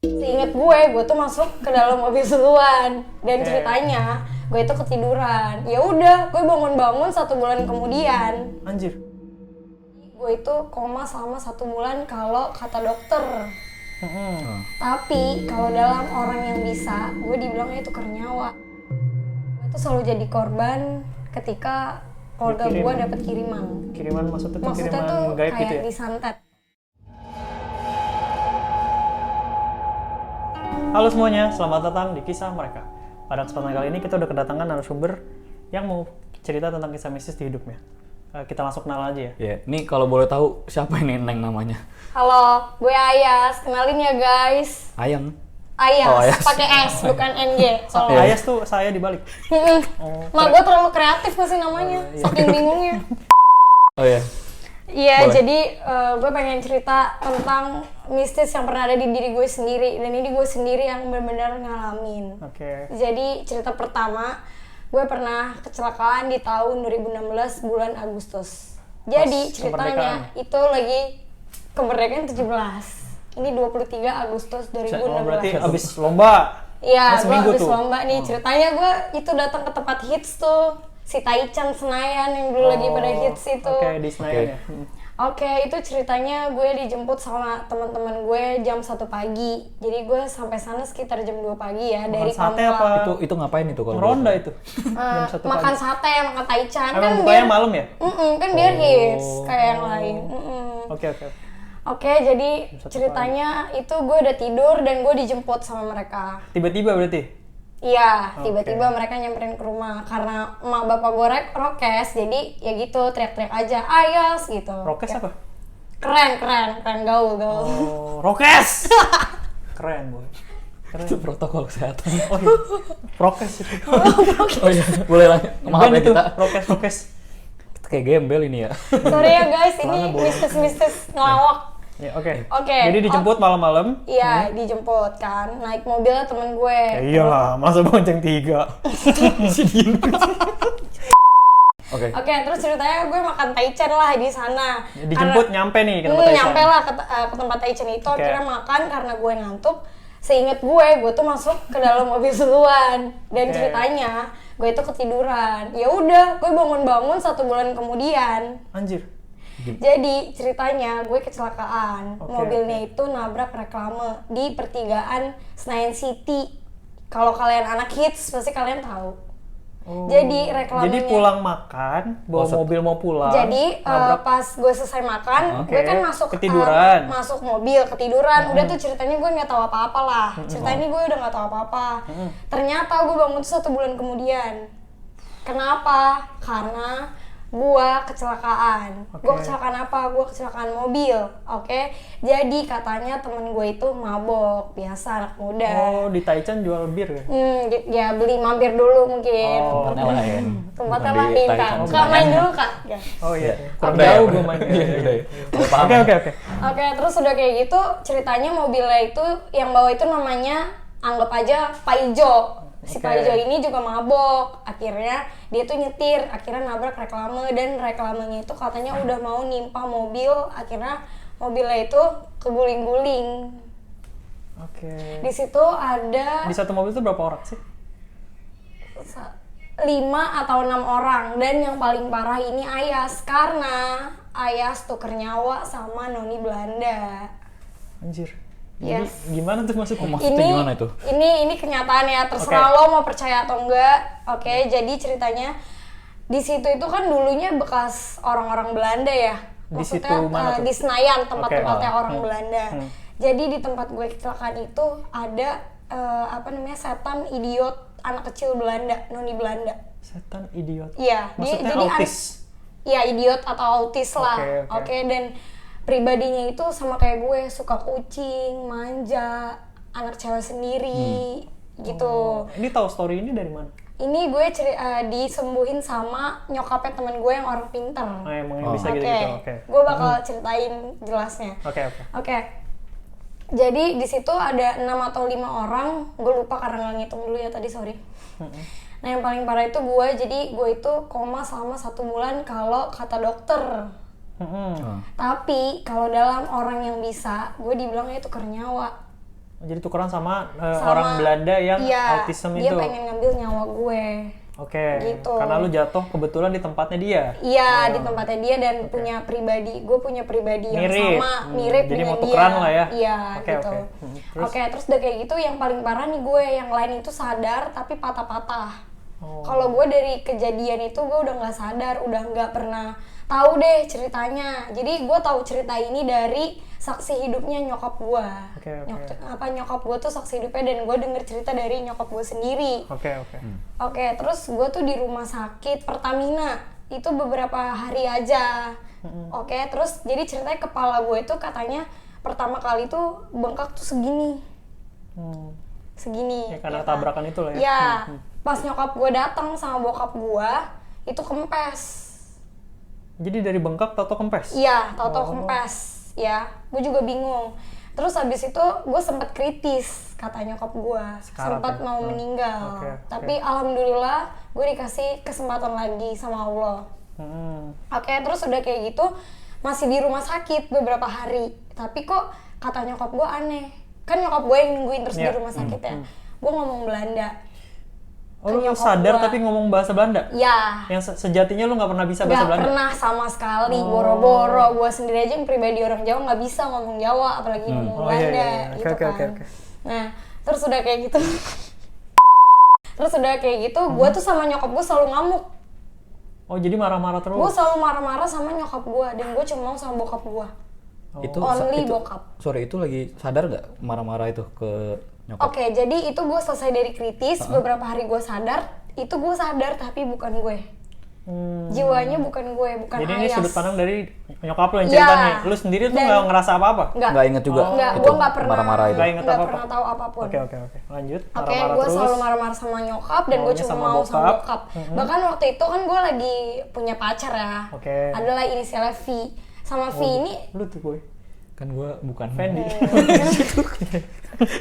Seinget gue tuh masuk ke dalam mobil duluan dan ceritanya gue itu ketiduran. Ya udah, gue bangun-bangun 1 bulan kemudian. Anjir. Gue itu koma selama 1 bulan kalau kata dokter. Tapi kalau dalam orang yang bisa, gue dibilangnya itu nyawa. Gue tuh selalu jadi korban ketika keluarga gue dapet kiriman. Kiriman maksudnya Maksudnya kiriman tuh gaib kayak gitu ya? disantet. Halo semuanya, selamat datang di Kisah Mereka. Pada kesempatan kali ini kita udah kedatangan narasumber yang mau cerita tentang kisah mistis di hidupnya. Kita langsung kenal aja ya. Ya, ini kalau boleh tahu siapa ini Neng namanya? Halo, gue Ayas. Kenalin ya guys. Ayang. Ayas, Oh, Ayas. pakai S bukan NG. Soalnya. Ayas tuh saya dibalik. Mak gue terlalu kreatif nggak sih namanya, saking bingungnya. Oh ya. Iya, Boleh. jadi gue pengen cerita tentang mistis yang pernah ada di diri gue sendiri. Dan ini gue sendiri yang benar-benar ngalamin. Oke. Jadi cerita pertama, gue pernah kecelakaan di tahun 2016 bulan Agustus. Jadi Pas ceritanya itu lagi kemerdekaan 17. Ini 23 Agustus 2016. Oh, berarti abis lomba. Iya, Pas gue seminggu abis tuh. lomba nih. Ceritanya gue itu datang ke tempat hits tuh, si Taichan Senayan yang dulu lagi pada hits itu. Oke, di Senayan ya. Oke, itu ceritanya gue dijemput sama teman-teman gue jam 1 pagi. Jadi gue sampai sana sekitar jam 2 pagi ya dari sate Pamulang. apa? Itu ngapain itu kalau Ronda boleh itu. Eh, Jam 1 makan pagi. sate, makan Taichan. Emang bukanya malam ya? Kan dia hits kayak yang lain. Oke. Oke, jadi ceritanya itu gue udah tidur dan gue dijemput sama mereka. Tiba-tiba berarti? Iya, tiba-tiba mereka nyamperin ke rumah karena emak bapak gue rokes, jadi ya gitu teriak-teriak aja, Ayas gitu. Rokes apa? Keren gaul. Oh, Rokes! Keren, boy. itu protokol kesehatan. Oh iya, Rokes itu. Oh iya, boleh lah. Maaf Bukan ya itu, kita. Rokes. Kita kayak gembel ini ya. Sorry ya guys, ini mistis ngelawak. Ya, oke. Oke. Jadi dijemput malam-malam. Iya, dijemput kan, naik mobilnya temen gue. Ya iyalah, masa bonceng 3. Oke. Oke, terus ceritanya gue makan Taichan lah di sana. Dijemput nyampe nih ke tempat Taichan. Nyampe lah ke tempat Taichan itu, Oke. akhirnya makan karena gue ngantuk. Seinget gue tuh masuk ke dalam mobil duluan dan ceritanya gue itu ketiduran. Ya udah, gue bangun-bangun 1 bulan kemudian. Anjir. Jadi ceritanya gue kecelakaan. Mobilnya itu nabrak reklame di pertigaan Senayan City. Kalau kalian anak hits pasti kalian tahu. Jadi reklamenya. Jadi pulang makan, bawa mobil mau pulang. Jadi pas gue selesai makan, gue kan masuk Ketiduran. masuk mobil ketiduran. Udah tuh ceritanya gue nggak tahu apa-apa lah. Ceritanya gue udah nggak tahu apa-apa. Ternyata gue bangun tuh 1 bulan kemudian. Kenapa? Karena gue kecelakaan. Gue kecelakaan apa? Gue kecelakaan mobil. Oke. Jadi katanya temen gue itu mabok, biasa anak muda. Oh, di Taichan jual bir ya? Ya beli mampir dulu mungkin. Tempatnya lain. Tempatnya Bukan di lain kak. Taichan Kak Senayan. main dulu kak. Ya. Oh iya. Kurang Udah ya, jauh udah. gue main. Udah ya. Oke. Oke, terus udah kayak gitu ceritanya mobilnya itu yang bawa itu namanya anggap aja Pak Ijo. Si Pak Ijo ini juga mabok. Akhirnya dia tuh nyetir, akhirnya nabrak reklame dan reklamenya itu katanya udah mau nimpa mobil. Akhirnya mobilnya itu keguling-guling. Oke. Di situ ada Di satu mobil itu berapa orang sih? 5 atau 6 orang dan yang paling parah ini Ayas karena Ayas tuker nyawa sama Noni Belanda. Anjir. Jadi Yes. gimana tuh maksudnya? Maksudnya gimana itu? Ini kenyataan ya, terserah lo mau percaya atau enggak. Oke, jadi ceritanya di situ itu kan dulunya bekas orang-orang Belanda ya. Di situ Maksudnya mana tuh? di Senayan tempat-tempatnya Oke. orang Belanda. Jadi di tempat gue kecelakaan itu ada setan idiot anak kecil Belanda, Noni Belanda. Setan idiot. Iya, Maksudnya jadi autis. Iya, idiot atau autis lah. Oke. Oke, dan pribadinya itu sama kayak gue, suka kucing, manja, anak cewek sendiri gitu. Ini tahu story ini dari mana? Ini gue disembuhin sama nyokapnya temen gue yang orang pinter. Oh, emang yang bisa Oke, gitu-gitu. Oke. gue bakal ceritain jelasnya. Oke. Oke. Jadi di situ ada 6 atau 5 orang, gue lupa karena nggak ngitung dulu ya tadi, sorry. Nah yang paling parah itu gue itu koma selama 1 bulan kalau kata dokter. Tapi kalau dalam orang yang bisa, gue dibilangnya itu nyawa. Jadi tukeran sama, Sama- orang Belanda yang iya, autism dia itu. pengen ngambil nyawa gue. Oke. gitu. Karena lu jatuh kebetulan di tempatnya dia. Iya, di tempatnya dia dan punya pribadi, gue punya pribadi yang Mirip. sama, mirip Jadi dengan mau tukeran dia. lah ya. Iya, Oke, gitu. oke. Terus? Oke, terus udah kayak gitu yang paling parah nih gue, yang lain itu sadar tapi patah-patah. Kalau gue dari kejadian itu gue udah nggak sadar, udah nggak pernah tahu deh ceritanya. Jadi gue tahu cerita ini dari saksi hidupnya nyokap gue. Oke. Nyokap gue tuh saksi hidupnya dan gue denger cerita dari nyokap gue sendiri. Oke. Oke, terus gue tuh di rumah sakit Pertamina itu beberapa hari aja. Oke, terus jadi ceritanya kepala gue itu katanya pertama kali tuh bengkak tuh segini, segini. Ya, karena ya kan? tabrakan itu lah ya. Ya, pas nyokap gue datang sama bokap gue itu kempes. Jadi dari bengkak tau kempes? Iya, tau-tau kempes. Ya, gue juga bingung. Terus habis itu gue sempat kritis kata nyokap gue, Sekarat sempat ya? mau meninggal. Oke. Tapi alhamdulillah gue dikasih kesempatan lagi sama Allah. Oke, terus udah kayak gitu masih di rumah sakit beberapa hari. Tapi kok kata nyokap gue aneh. Kan nyokap gue yang nungguin terus di Iya. rumah sakit ya. Gue ngomong Belanda. Oh, Ke lu nyokap sadar gua. tapi ngomong bahasa Belanda? Ya, Yang sejatinya lu nggak pernah bisa bahasa nggak Belanda? pernah sama sekali, boro-boro. Gue sendiri aja yang pribadi orang Jawa nggak bisa ngomong Jawa, apalagi ngomong Oh, iya, Belanda, iya. gitu Oke, kan. oke. Nah, terus udah kayak gitu, gue tuh sama nyokap gue selalu ngamuk. Oh, jadi marah-marah terus? Gue selalu marah-marah sama nyokap gue, dan gue cuma mau sama bokap gue. Itu Only itu, bokap. Sorry, itu lagi sadar nggak marah-marah itu ke nyokap? Oke, jadi itu gue selesai dari kritis, beberapa hari gue sadar, itu gue sadar tapi bukan gue. Jiwanya bukan gue, bukan Jadi ini Ayas. sudut pandang dari nyokap lu yang Iya. cerita nih. Lu sendiri tuh Dan- nggak ngerasa apa-apa? Nggak inget juga Nggak, itu gue nggak pernah marah-marah itu. Nggak inget nggak apa-apa? pernah tahu apapun. Oke. Lanjut. Oke, Marah-marah gue terus. selalu marah-marah sama nyokap dan gue Maunya cuma sama mau sama bokap. bokap. Bahkan waktu itu kan gue lagi punya pacar ya. Oke. Adalah inisialnya V. Sama V ini Lu tuh boy. Kan gue bukan Fendi.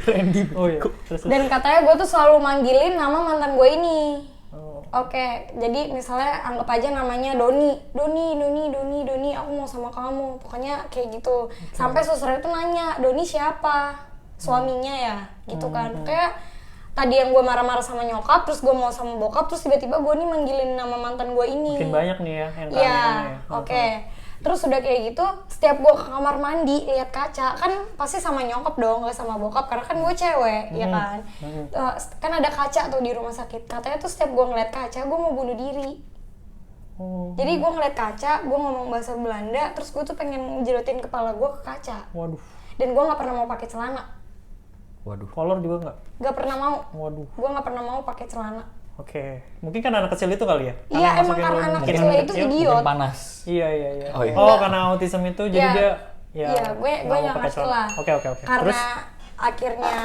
Randy. Oh iya. Terus. dan katanya gue tuh selalu manggilin nama mantan gue ini. Oh. Oke, jadi misalnya anggap aja namanya Doni, aku mau sama kamu, pokoknya kayak gitu. Sampai susternya tuh nanya, Doni siapa? Suaminya ya, gitu kan. Kayak tadi yang gue marah-marah sama nyokap, terus gue mau sama bokap, terus tiba-tiba gue nih manggilin nama mantan gue ini. Makin banyak nih ya yang Iya, keanehannya ya. oke. Terus udah kayak gitu, setiap gue ke kamar mandi lihat kaca, kan pasti sama nyokap dong, gak sama bokap, karena kan gue cewek, ya kan. Kan ada kaca tuh di rumah sakit. Katanya tuh setiap gue ngeliat kaca, gue mau bunuh diri. Jadi gue ngeliat kaca, gue ngomong bahasa Belanda, terus gue tuh pengen jerotin kepala gue ke kaca. Waduh. Dan gue nggak pernah mau pakai celana, Waduh. Kolor juga nggak? nggak pernah mau. Waduh. Gue nggak pernah mau pakai celana. Oke. Mungkin kan anak kecil itu kali ya? Iya, emang masukin karena lu anak mungkin kecil itu idiot. Mungkin panas. Iya. Oh, iya. Oh, karena autism itu jadi Iya. dia ya. Iya, gue nggak mau nggak pakai ngerti celana. lah. Oke. Karena Terus akhirnya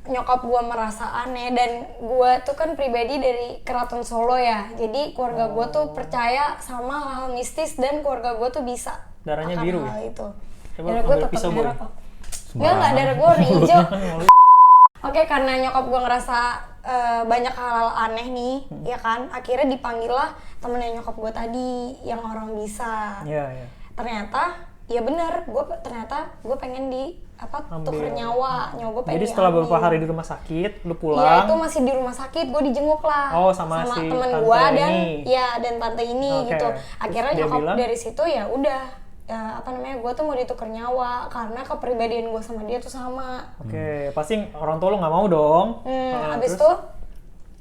nyokap gue merasa aneh dan gue tuh kan pribadi dari Keraton Solo ya. Jadi keluarga gue tuh percaya sama hal mistis dan keluarga gue tuh bisa Darahnya akan biru hal ya? itu. Coba Darah gue ambil tetap pisau, merah Boy. kok. Enggak, darah gue warna hijau. Oke, karena nyokap gue ngerasa banyak hal-hal aneh nih, ya kan. Akhirnya dipanggil lah temennya nyokap gue tadi yang orang bisa. Iya. Ternyata ya bener, ternyata gue pengen tuker nyawa gue pengen Jadi setelah diambil. beberapa hari di rumah sakit, lu Iya, pulang. itu masih di rumah sakit, gue dijenguk lah. Oh, sama si temen tante gue dan ini. dan tante ini Oke. gitu. Terus Akhirnya dia nyokap bilang? dari situ ya udah, gue tuh mau ditukar nyawa karena kepribadian gue sama dia tuh sama. Oke, pasti orang tua lu nggak mau dong. Abis terus? itu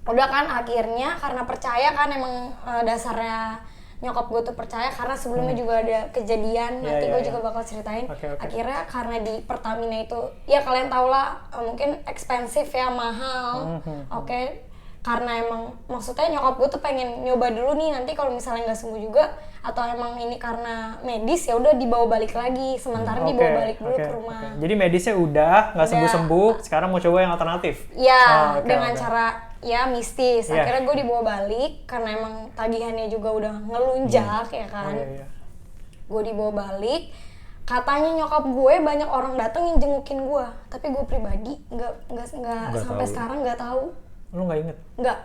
udah kan akhirnya karena percaya kan emang dasarnya nyokap gue tuh percaya karena sebelumnya juga ada kejadian, nanti gue juga bakal ceritain. Oke. Akhirnya karena di Pertamina itu ya kalian tau lah, mungkin ekspensif ya, mahal. Oke, karena emang maksudnya nyokap gue tuh pengen nyoba dulu nih, nanti kalau misalnya nggak sembuh juga atau emang ini karena medis ya udah dibawa balik lagi, sementara dibawa balik dulu ke rumah. Jadi medisnya udah nggak sembuh-sembuh, sekarang mau coba yang alternatif. Ya, Oh, oke, dengan oke. cara ya mistis. Iya. Akhirnya gue dibawa balik karena emang tagihannya juga udah ngelunjak ya kan. Iya. Gue dibawa balik. Katanya nyokap gue banyak orang datang yang jengukin gue, tapi gue pribadi nggak sampai tahu. sekarang nggak tahu. Lu nggak inget? Nggak.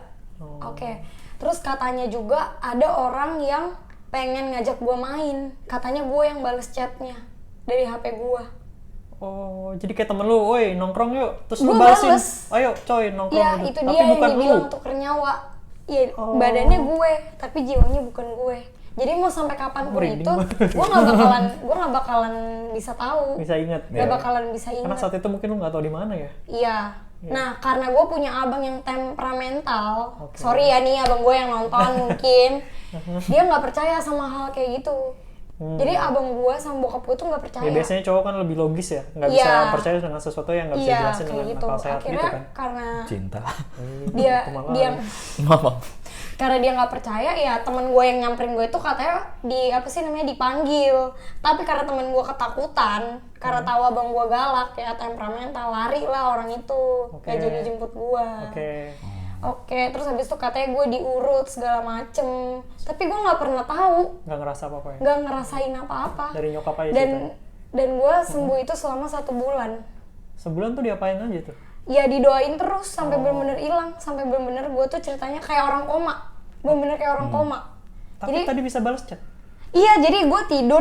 Oke. Terus katanya juga ada orang yang pengen ngajak gue main. Katanya gue yang bales chatnya dari HP gue. Oh, jadi kayak temen lu, woi nongkrong yuk, terus lu Gua balesin, bales. ayo coy nongkrong Iya, gitu. itu Tapi dia yang bukan lu. dibilang tuker nyawa. Iya, Oh. badannya gue, tapi jiwanya bukan gue. Jadi mau sampai kapanpun Merinding itu, banget. gue nggak bakalan bisa tahu, Bisa ingat. nggak bakalan bisa Karena ingat. saat itu mungkin lu nggak tahu di mana ya. Iya. Nah, karena gue punya abang yang temperamental, Oke. sorry ya nih abang gue yang nonton mungkin, dia nggak percaya sama hal kayak gitu. Jadi abang gue sama bokap gue tuh nggak percaya. Ya biasanya cowok kan lebih logis ya, nggak Iya. bisa percaya dengan sesuatu yang nggak bisa Iya, dijelasin kayak dengan gitu. akal sehat Akhirnya gitu kan. karena Cinta. dia Itu malah. dia Mama. karena dia nggak percaya, ya teman gue yang nyamperin gue itu katanya dipanggil, tapi karena teman gue ketakutan karena tahu abang gue galak ya temperamental, lari lah orang itu, Oke. nggak jadi jemput gue. Oke, Terus habis itu katanya gue diurut segala macem, tapi gue nggak pernah tahu, nggak ngerasa apa-apa ya? nggak ngerasain apa-apa. Dari nyokap aja dan ceritanya. dan gue sembuh itu selama 1 bulan. Sebulan tuh diapain aja tuh? Ya didoain terus sampai bener-bener hilang, sampai bener-bener gue tuh ceritanya kayak orang koma, bener-bener kayak orang koma. Tapi Jadi tadi bisa balas chat. iya, jadi gue tidur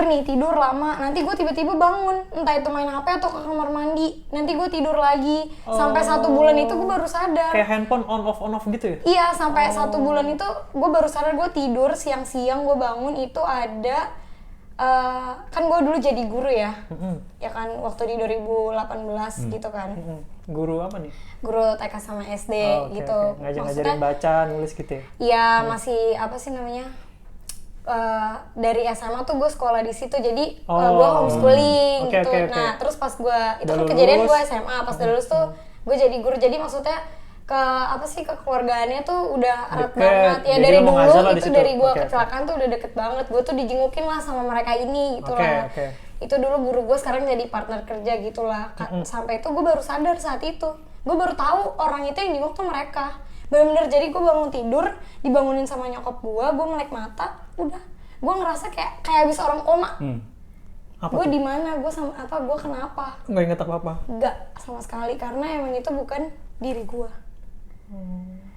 lama, nanti gue tiba-tiba bangun, entah itu main HP atau ke kamar mandi, nanti gue tidur lagi, sampai 1 bulan itu gue baru sadar. Kayak handphone on off gitu ya? Iya, sampai 1 bulan itu gue baru sadar. Gue tidur siang-siang, gue bangun itu ada kan gue dulu jadi guru ya, ya kan waktu di 2018 gitu kan, Guru apa nih? guru TK sama SD Oh, oke, gitu. oke. Ngajarin baca, nulis gitu ya? Iya, masih apa sih namanya? Dari SMA tuh gue sekolah di situ, jadi gue homeschooling Oke, gitu. oke, oke. Nah, terus pas gue itu Udah kan kejadian lulus. gue SMA, pas udah lulus tuh gue jadi guru. Jadi maksudnya kekeluargaannya tuh udah erat Deket. banget ya. Jadi Dari lu dulu mengajar lah di itu situ. dari gue Oke, kecelakaan tuh udah deket banget. Gue tuh dijengukin lah sama mereka ini gitu Oke, lah. oke. Itu dulu guru gue, sekarang jadi partner kerja gitu lah. Sampai itu gue baru sadar saat itu. Gue baru tahu orang itu yang jenguk tuh mereka. Bener-bener, jadi gue bangun tidur, dibangunin sama nyokap gue melek mata, udah. Gue ngerasa kayak habis orang koma. Apa Gue tuh? di mana? Gue sama apa? Gue kenapa? Nggak inget apa-apa? Enggak sama sekali, karena emang itu bukan diri gue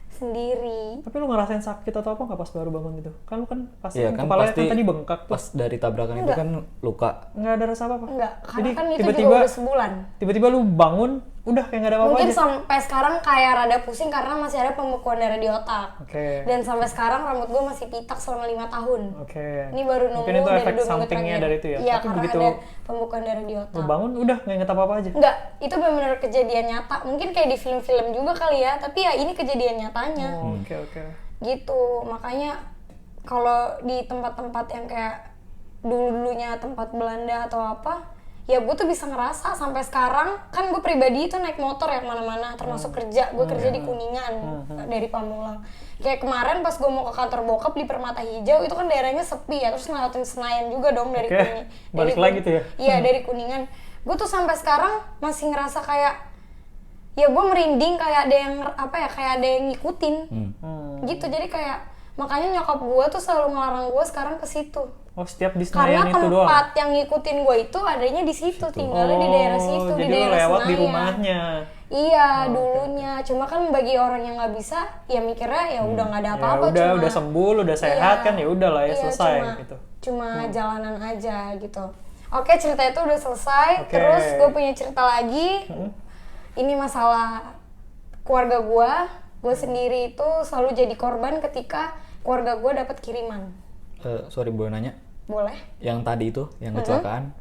sendiri. Tapi lu ngerasain sakit atau apa nggak pas baru bangun gitu? Kan lu kan pasti Iya kan kepalanya pasti kan tadi bengkak tuh. pas dari tabrakan itu Enggak. kan luka. Nggak ada rasa apa-apa? Enggak, karena Jadi kan itu tiba-tiba juga udah sebulan. tiba-tiba lu bangun, udah kayak nggak ada apa-apa Mungkin aja. sampai sekarang kayak rada pusing karena masih ada pembekuan darah di otak. Oke. Dan sampai sekarang rambut gue masih pitak selama 5 tahun. Oke. Ini baru nunggu Mungkin itu dari efek 2 minggu sampingnya terakhir. dari itu ya. Iya, Tapi karena begitu ada pembekuan darah di lu otak. bangun, udah nggak inget apa-apa aja. Enggak, itu benar-benar kejadian nyata. Mungkin kayak di film-film juga kali ya, tapi ya ini kejadian nyatanya. Oh, oke. Gitu. Makanya kalau di tempat-tempat yang kayak dulu-dulunya tempat Belanda atau apa, ya gue tuh bisa ngerasa sampai sekarang. Kan gue pribadi itu naik motor ya kemana-mana, termasuk kerja. Gue kerja di Kuningan, dari Pamulang. Kayak kemarin pas gue mau ke kantor bokap di Permata Hijau, itu kan daerahnya sepi ya, terus ngelewatin Senayan juga dong dari Oke, Kuningan. balik lagi tuh ya? Iya, dari Kuningan. Gue tuh sampai sekarang masih ngerasa kayak, ya gue merinding, kayak ada yang kayak ada yang ngikutin. Gitu. Jadi kayak makanya nyokap gue tuh selalu ngelarang gue sekarang ke situ. Oh, setiap di Karena Senayan itu doang? tempat yang ngikutin gue itu adanya di situ, tinggalnya di daerah situ, di jadi lu daerah lewat Senayan. di rumahnya. Iya, dulunya. Cuma kan bagi orang yang nggak bisa, ya mikirnya ya udah nggak ada apa-apa. Ya cuma udah sembuh, lu udah sehat Iya. kan, ya udah lah ya Iya, selesai cuma, gitu. Cuma jalanan aja gitu. Oke, cerita itu udah selesai. Oke. Terus gue punya cerita lagi. Ini masalah keluarga gue. Gue sendiri itu selalu jadi korban ketika keluarga gue dapat kiriman. Sorry boleh nanya. Boleh? Yang tadi itu, yang kecelakaan,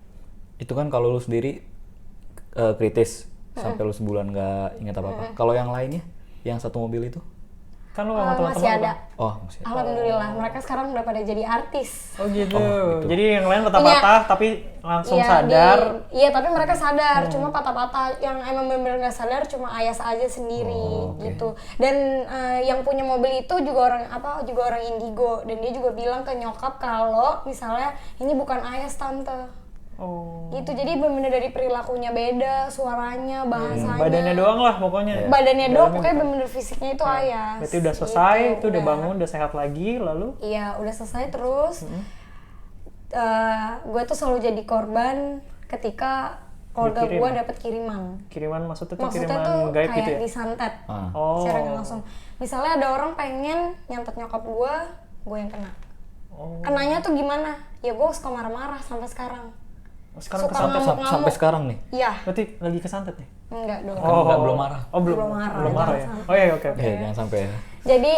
itu kan kalau lu sendiri kritis sampai lu sebulan nggak ingat apa-apa. Kalau yang lainnya, yang satu mobil itu? Kan lu sama teman-teman Masih lu ada. kan? Oh masih. Alhamdulillah, mereka sekarang udah pada jadi artis. Oh gitu. gitu. Jadi yang lain patah-patah tapi langsung sadar. Iya, tapi mereka sadar. Cuma patah-patah yang emang bener-bener nggak sadar cuma Ayas aja sendiri gitu. Dan yang punya mobil itu juga orang indigo, dan dia juga bilang ke nyokap kalau misalnya ini bukan Ayas tante. Oh. Gitu. Jadi bener-bener dari perilakunya beda, suaranya, bahasanya. Badannya doang lah pokoknya. Badannya doang, pokoknya bener-bener fisiknya itu Ayas. Berarti udah selesai, Gitu, itu udah bangun, udah sehat lagi, lalu? Iya, udah selesai terus. Gue tuh selalu jadi korban ketika keluarga Dikirim. gue dapet kiriman. Kiriman maksudnya tuh Maksudnya kiriman tuh gaib kayak gitu ya? disantet Oh. secara nggak langsung. Misalnya ada orang pengen nyantet nyokap gue yang kena. Oh. Kenanya tuh gimana? Ya gue suka marah-marah sampai sekarang. Sekarang suka kesantet ngamuk-ngamuk. Sampai sekarang nih. Iya, berarti lagi kesantet nih? enggak dong. Enggak, belum marah. Oh, belum Belum marah, Belum marah ya? jangan Oh iya, oke. Oke, jangan sampai ya. Jadi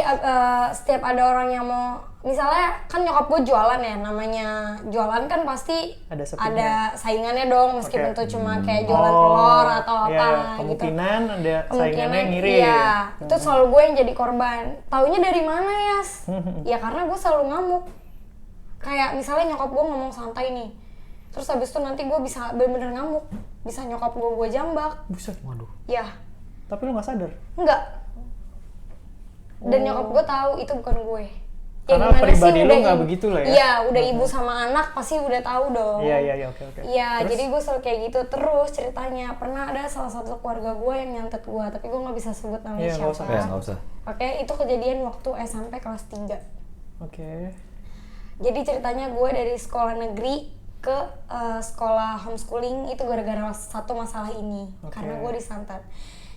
setiap ada orang yang mau, misalnya kan nyokap gue jualan ya, namanya jualan kan pasti Ada sepinya. ada saingannya dong, meskipun Oke. tuh cuma kayak jualan telur atau Iya, apa iya. gitu. Kemungkinan ada saingannya yang ngirim. Iya, itu selalu gue yang jadi korban. Taunya dari mana, Yas? Ya karena gue selalu ngamuk. Kayak misalnya nyokap gue ngomong santai nih, terus habis itu nanti gue bisa bener-bener ngamuk, bisa nyokap gue jambak. Buset. Waduh. Ya, Tapi lu nggak sadar? enggak. Dan nyokap gue tahu itu bukan gue. Karena gimana pribadi sih, lu udah nggak ibu- begitu lah ya? Iya, udah ibu sama anak pasti udah tahu dong. Iya, oke. Iya, Terus? jadi gue selalu kayak gitu terus ceritanya. Pernah ada salah satu keluarga gue yang nyantet gue, tapi gue nggak bisa sebut namanya Iya, nggak siapa. usah. Ya, nggak usah. Oke, itu kejadian waktu SMP kelas 3. Oke. Jadi ceritanya gue dari sekolah negeri ke sekolah homeschooling itu gara-gara satu masalah ini. Oke. Karena gue disantet.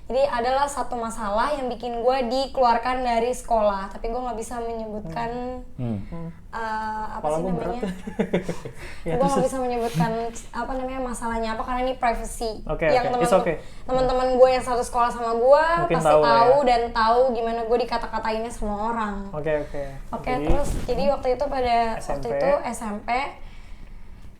Jadi adalah satu masalah yang bikin gue dikeluarkan dari sekolah, tapi gue nggak bisa menyebutkan apa Kepala sih gua namanya. berat. Ya, Gue nggak terus- bisa menyebutkan apa namanya masalahnya apa karena ini privacy. Oke, Yang oke. It's okay. teman-teman gue yang satu sekolah sama gue Mungkin pasti tahu lah tahu ya. dan tahu gimana gue dikata-katainnya sama orang. Oke. Oke, terus jadi waktu itu SMP. SMP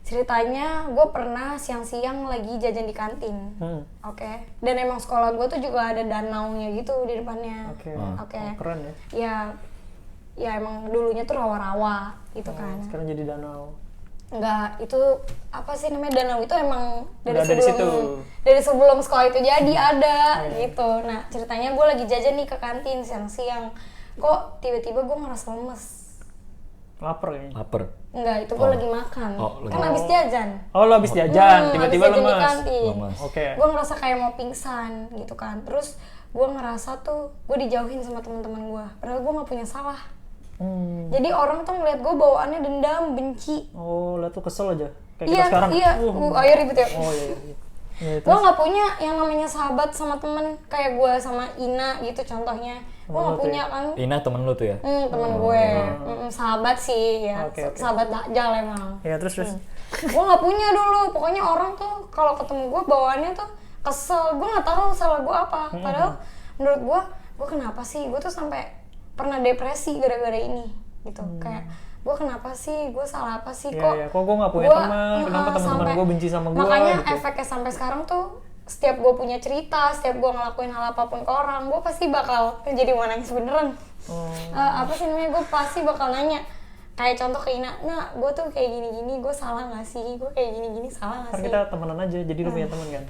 ceritanya gue pernah siang-siang lagi jajan di kantin. Oke. Dan emang sekolah gue tuh juga ada danaunya gitu di depannya. Oke. Oke. Oh, keren ya. Ya emang dulunya tuh rawa-rawa gitu kan. Sekarang jadi danau. Enggak, itu apa sih namanya, danau itu emang dari Udah dari sebelum situ. dari sebelum sekolah itu jadi ada gitu. Nah, ceritanya gue lagi jajan nih ke kantin siang-siang. Kok tiba-tiba gue ngerasa lemes. Lapar kayaknya. Lapar. Enggak, itu gue lagi makan. lagi Kan habis jajan. Oh, lo habis jajan, tiba-tiba habis jajan di lemas. kantin. Lemas. Oke. Gue ngerasa kayak mau pingsan gitu kan. Terus gue ngerasa tuh gue dijauhin sama teman-teman gue. Padahal gue nggak punya salah. Jadi orang tuh ngeliat gue bawaannya dendam, benci. Oh, lo tuh kesel aja. Kayak Iya, kita sekarang. iya. Ayo ribet ya. Oh iya. Ya, Gue nggak punya yang namanya sahabat sama temen kayak gue sama Ina gitu contohnya. Gue nggak tuh punya ya? kan. Ina temen lu tuh ya? Temen gue. Sahabat sih ya. Oke. Sahabat dakjal emang. Ya, terus. Gue nggak punya dulu. Pokoknya orang tuh kalau ketemu gue bawaannya tuh kesel. Gue nggak tahu salah gue apa. Padahal menurut gue kenapa sih? Gue tuh sampai pernah depresi gara-gara ini gitu. Kayak gue kenapa sih? Gue salah apa sih? Iya, kok gue nggak punya teman? Kenapa teman-teman gue benci sama gue? Makanya gitu. efeknya sampai sekarang tuh setiap gue punya cerita, setiap gue ngelakuin hal apapun ke orang, gue pasti bakal jadi mau nangis beneran. Apa sih namanya? Gue pasti bakal nanya. Kayak contoh ke Ina, nah gue tuh kayak gini-gini, gue salah nggak sih? Gue kayak gini-gini salah nggak Kan sih? kita temenan aja, jadi lu punya teman kan.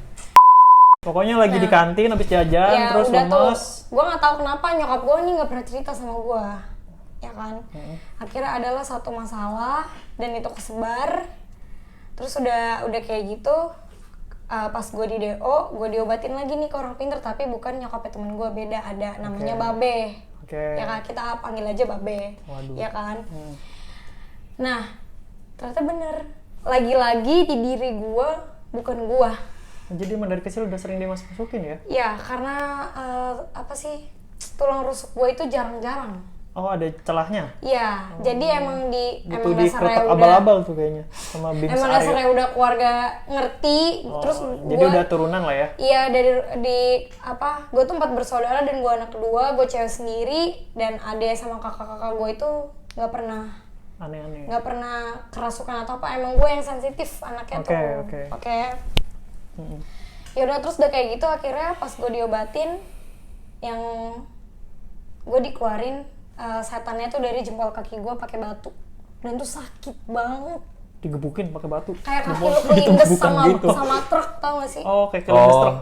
Pokoknya lagi di kantin habis jajan, Ya terus udah tuh, lemes. gue nggak tahu kenapa nyokap gue ini nggak pernah cerita sama gue, ya kan? Akhirnya adalah satu masalah dan itu kesebar. Terus udah kayak gitu, pas gue di DO, gue diobatin lagi nih ke orang pinter, tapi bukan nyokapnya temen gue, beda, ada namanya Babe. Oke. Ya kan, kita panggil aja Babe. Waduh. Ya kan? Nah, ternyata bener. Lagi-lagi di diri gue, bukan gue. Jadi emang dari kecil udah sering dimasukin ya? Ya, karena apa sih, tulang rusuk gue itu jarang-jarang. Oh, ada celahnya? Iya, jadi emang Itu emang di dasarnya kotak udah abal-abal tuh kayaknya sama Bings emang Aryo. dasarnya udah keluarga ngerti. Terus Jadi gua, udah turunan lah ya? iya gue tuh 4 bersaudara dan gue anak kedua, gue cewek sendiri, dan adek sama kakak-kakak gue itu nggak Aneh-aneh. kerasukan atau apa. Emang gue yang sensitif anaknya Oke, tuh. oke. Ya udah, terus udah kayak gitu akhirnya pas gue diobatin, yang gue dikeluarin setannya tuh dari jempol kaki gue pakai batu, dan tuh sakit banget. Digebukin pakai batu. Kayak kaki lu kelindes bukan sama gitu. sama truk, tau gak sih? Oh, kayak kelindes truk.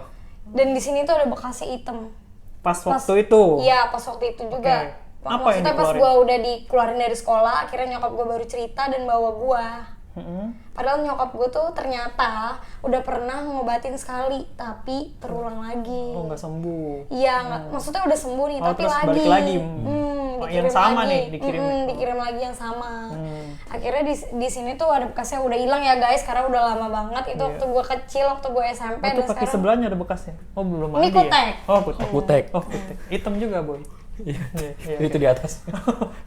Dan di sini tuh ada bekasnya hitam. Pas waktu itu? Iya, pas waktu itu juga. Oke. Apa yang Maksudnya pas dikeluarin? gue udah dikeluarin dari sekolah, akhirnya nyokap gue baru cerita dan bawa gue. Padahal nyokap gue tuh ternyata udah pernah ngobatin sekali, tapi terulang lagi. Oh, nggak sembuh. Iya, maksudnya udah sembuh nih, Oh, tapi terus lagi. balik lagi. Dikirim Yang sama lagi. nih, dikirim. Dikirim lagi yang sama. Akhirnya di sini tuh ada bekasnya udah hilang ya guys, karena udah lama banget. Itu waktu gue kecil, waktu gue SMP, Oh, dan tuh kaki sekarang sebelahnya ada bekasnya? Oh, belum Ini mandi kutek. ya? Oh, kutek. Kutek. Oh, kutek. Hitam juga, Boy. Iya. Iya. Itu di atas.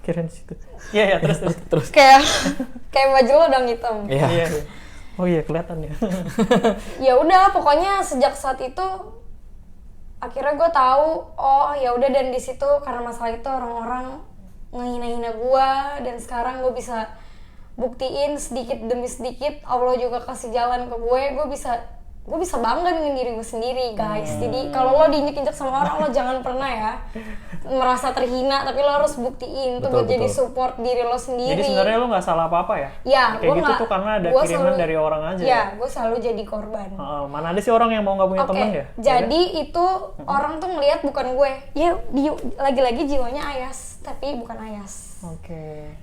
Kirain di situ. Iya, terus. Terus. kayak baju lo dong hitam. Iya. Iya. Oh iya, kelihatan ya. Ya udah, pokoknya sejak saat itu akhirnya gue tahu, oh ya udah, dan di situ karena masalah itu orang-orang ngehina-hina gue, dan sekarang gue bisa buktiin sedikit demi sedikit, Allah juga kasih jalan ke gue bisa bangga dengan diri gue sendiri, guys. Jadi kalau lo diinjek-injek sama orang, lo jangan pernah ya merasa terhina, tapi lo harus buktiin tuh buat jadi support diri lo sendiri. Jadi sebenarnya lo nggak salah apa-apa ya? Ya, kayak gitu tuh karena ada kiriman dari orang aja. Ya, gue selalu jadi korban. Mana ada sih orang yang mau nggak punya temen ya? Jadi itu orang tuh ngelihat bukan gue. Ya, lagi-lagi jiwanya Ayas, tapi bukan Ayas.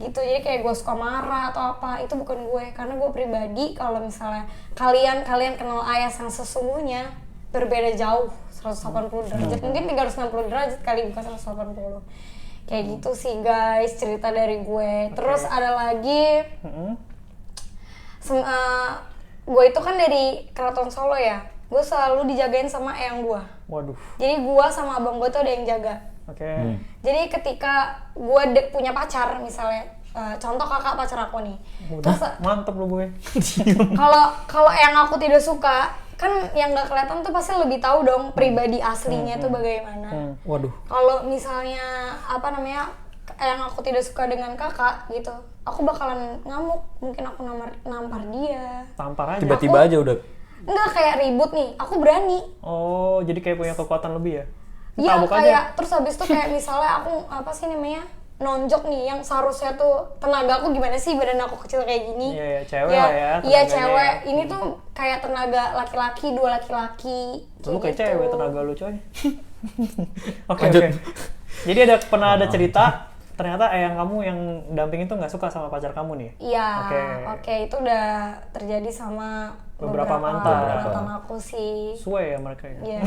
Gitu, jadi kayak gue suka marah atau apa, itu bukan gue. Karena gue pribadi, kalau misalnya kalian kenal Ayas yang sesungguhnya, berbeda jauh 180 derajat, mungkin 360 derajat kali, bukan 180. Kayak gitu sih guys, cerita dari gue. Terus ada lagi, gue itu kan dari Keraton Solo ya, gue selalu dijagain sama eyang gue. Waduh. Jadi gue sama abang gue tuh ada yang jaga. Jadi ketika gue punya pacar misalnya, contoh kakak pacar aku nih, terus mantep lo gue. kalau yang aku tidak suka, kan yang nggak kelihatan tuh pasti lebih tahu dong pribadi aslinya tuh bagaimana. Waduh. Kalau misalnya yang aku tidak suka dengan kakak gitu, aku bakalan ngamuk, mungkin aku nampar dia. Tampar aja. Tiba-tiba aja udah. Enggak kayak ribut nih, aku berani. Oh, jadi kayak punya kekuatan lebih ya? Iya, kayak terus habis itu kayak misalnya aku nonjok nih, yang seharusnya tuh tenaga aku gimana sih, badan aku kecil kayak gini. Iya, cewek lah ya. Iya, cewek. Ini tuh kayak tenaga laki-laki, 2 laki-laki. Lu kayak gitu. cewek tenaga lu, coy. Oke. Jadi pernah ada cerita, ternyata eyang kamu yang dampingin tuh nggak suka sama pacar kamu nih? Iya, oke, itu udah terjadi sama beberapa mantan aku sih. Suwe ya mereka ya? Iya,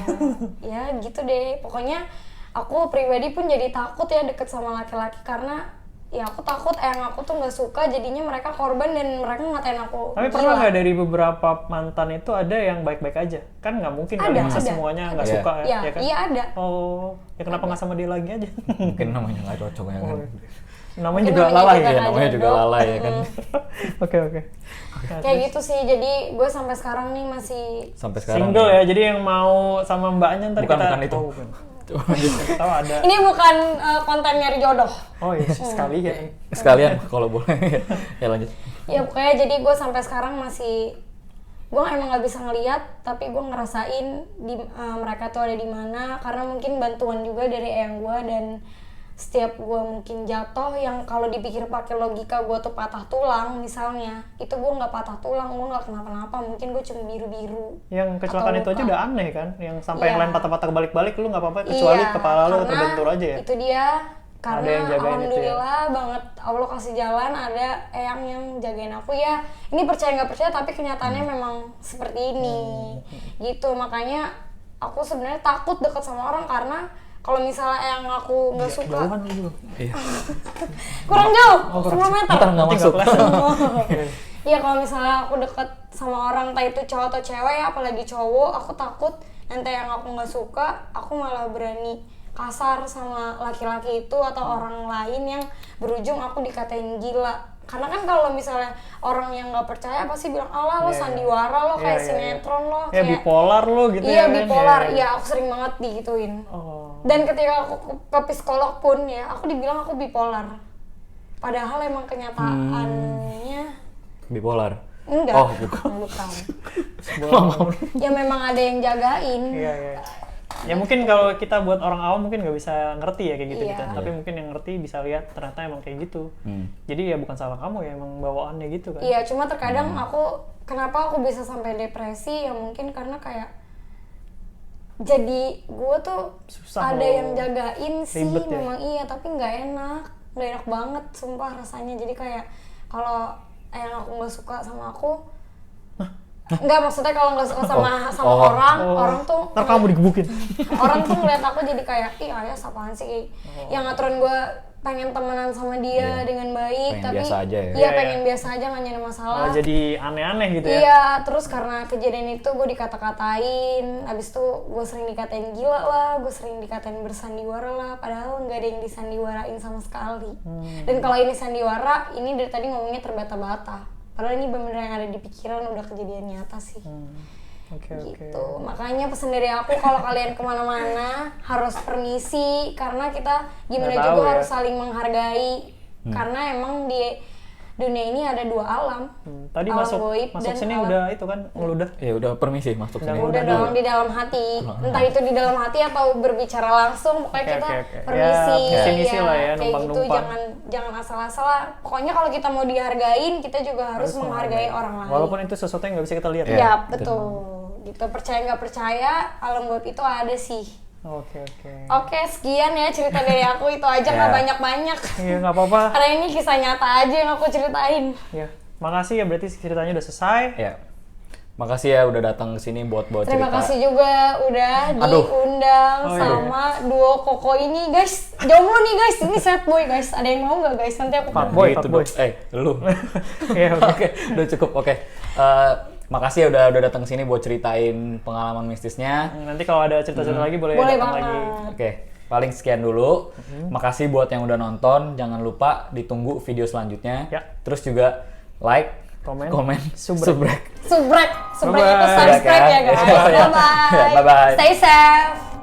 ya gitu deh. Pokoknya aku pribadi pun jadi takut ya deket sama laki-laki, karena ya aku takut eyang aku tuh nggak suka, jadinya mereka korban dan mereka ngatain aku. Tapi pernah nggak dari beberapa mantan itu ada yang baik-baik aja? Kan nggak mungkin kalian bisa semuanya nggak suka ya kan? Iya ada. Oh, ya kenapa nggak sama dia lagi aja? Mungkin namanya nggak cocok ya kan? Namanya juga lalai ya? Namanya juga lalai ya kan? Oke. Kayak gitu sih, jadi gue sampai sekarang nih masih single ya, jadi yang mau sama mbaknya ntar bukan itu. Oh, bukan. Tahu ada. Ini bukan konten nyari jodoh. Oh iya, sekalian kalau boleh. Ya lanjut. Ya pokoknya jadi gue sampai sekarang masih, gue emang nggak bisa ngeliat, tapi gue ngerasain mereka tuh ada di mana, karena mungkin bantuan juga dari eyang gue. Dan setiap gue mungkin jatuh, yang kalau dipikir pakai logika gue tuh patah tulang misalnya, itu gue nggak patah tulang, gue nggak kenapa-napa, mungkin gue cuma biru-biru. Yang kecelakaan itu aja udah aneh kan, yang sampai yang lain patah-patah kebalik-balik, lu nggak apa-apa kecuali kepala lu terbentur aja ya. Itu dia, karena alhamdulillah itu ya. Banget Allah kasih jalan, ada eyang yang jagain aku ya. Ini percaya nggak percaya, tapi kenyataannya memang seperti ini. Gitu, makanya aku sebenarnya takut dekat sama orang, karena kalau misalnya yang aku nggak suka, kurang jauh, 10 meter. Nggak masuk. Iya, kalau misalnya aku deket sama orang, entah itu cowok atau cewek ya, apalagi cowok, aku takut nanti yang aku nggak suka, aku malah berani kasar sama laki-laki itu atau orang lain yang berujung aku dikatain gila. Karena kan kalau misalnya orang yang nggak percaya pasti bilang, alah lo sandiwara lo, kayak sinetron lo, kayak bipolar lo gitu. Iya, bipolar. Iya, aku sering banget digituin. Dan ketika aku ke psikolog pun ya, aku dibilang aku bipolar. Padahal emang kenyataannya bipolar. Enggak. Oh, bukan. Ya memang ada yang jagain. Iya. Ya mungkin kalau kita buat orang awam mungkin nggak bisa ngerti ya kayak gitu kita. Tapi mungkin yang ngerti bisa lihat ternyata emang kayak gitu. Jadi ya bukan salah kamu ya, emang bawaannya gitu kan. Iya, cuma terkadang kenapa aku bisa sampai depresi, ya mungkin karena kayak jadi gue tuh susah, ada yang jagain sih, memang iya, tapi nggak enak banget sumpah rasanya. Jadi kayak kalau yang aku nggak suka sama aku, enggak, maksudnya kalau nggak suka sama orang tuh ntar kamu digebukin. Orang tuh ngeliat aku jadi kayak, ih Ayas apaan sih, yang ngaturin gue pengen temenan sama dia dengan baik, pengen tapi biasa aja ya? Iya, pengen biasa aja, nggak nyari masalah. Jadi aneh-aneh gitu ya? Iya, terus karena kejadian itu gue dikata-katain, abis itu gue sering dikatain gila lah, gue sering dikatain bersandiwara lah, padahal nggak ada yang disandiwarain sama sekali. Dan kalau ini sandiwara, ini dari tadi ngomongnya terbata-bata. Padahal ini bener-bener yang ada di pikiran udah kejadian nyata sih. Oke. Gitu. Makanya pesan dari aku kalau kalian kemana-mana harus permisi karena kita gimana Nggak juga tahu ya. harus saling menghargai karena emang di dunia ini ada dua alam. Tadi alam masuk goib dan sini alam- udah itu kan ngeludah. Ya udah permisi masuk sini. Udah udah dong di dalam hati, entah itu di dalam hati atau berbicara langsung, pokoknya kita Oke. permisi, Ya, misi-misi lah ya, kayak gitu, numpang-numpang. jangan asal-asal. Pokoknya kalau kita mau dihargain, kita juga harus menghargai orang lain. Walaupun itu sesuatu yang nggak bisa kita lihat. Iya. Ya betul, gitu. Percaya nggak percaya, alam goib itu ada sih. Oke. Oke, sekian ya cerita dari aku, itu aja nggak Ya. banyak-banyak. Iya nggak apa-apa. Karena ini kisah nyata aja yang aku ceritain. Ya, makasih ya berarti ceritanya udah selesai. Ya. Makasih ya udah datang ke sini buat bawa cerita. Terima kasih juga udah Aduh. diundang Oh, iya. sama duo Koko ini, guys. Jomblo nih guys, ini sad boy guys. Ada yang mau nggak guys? Nanti aku Fuckboy. Gitu Fuckboy. dong. Lu. Iya, oke. Oke, udah cukup. Oke. Makasih ya udah datang ke sini buat ceritain pengalaman mistisnya. Nanti kalau ada cerita-cerita lagi boleh boleh datang banget. lagi. Oke, paling sekian dulu. Makasih buat yang udah nonton. Jangan lupa ditunggu video selanjutnya. Ya. Terus juga like, Komen, subrek. Subrek itu Bye-bye. subscribe ya guys. Ya, ya. Bye bye. Bye-bye. Stay safe.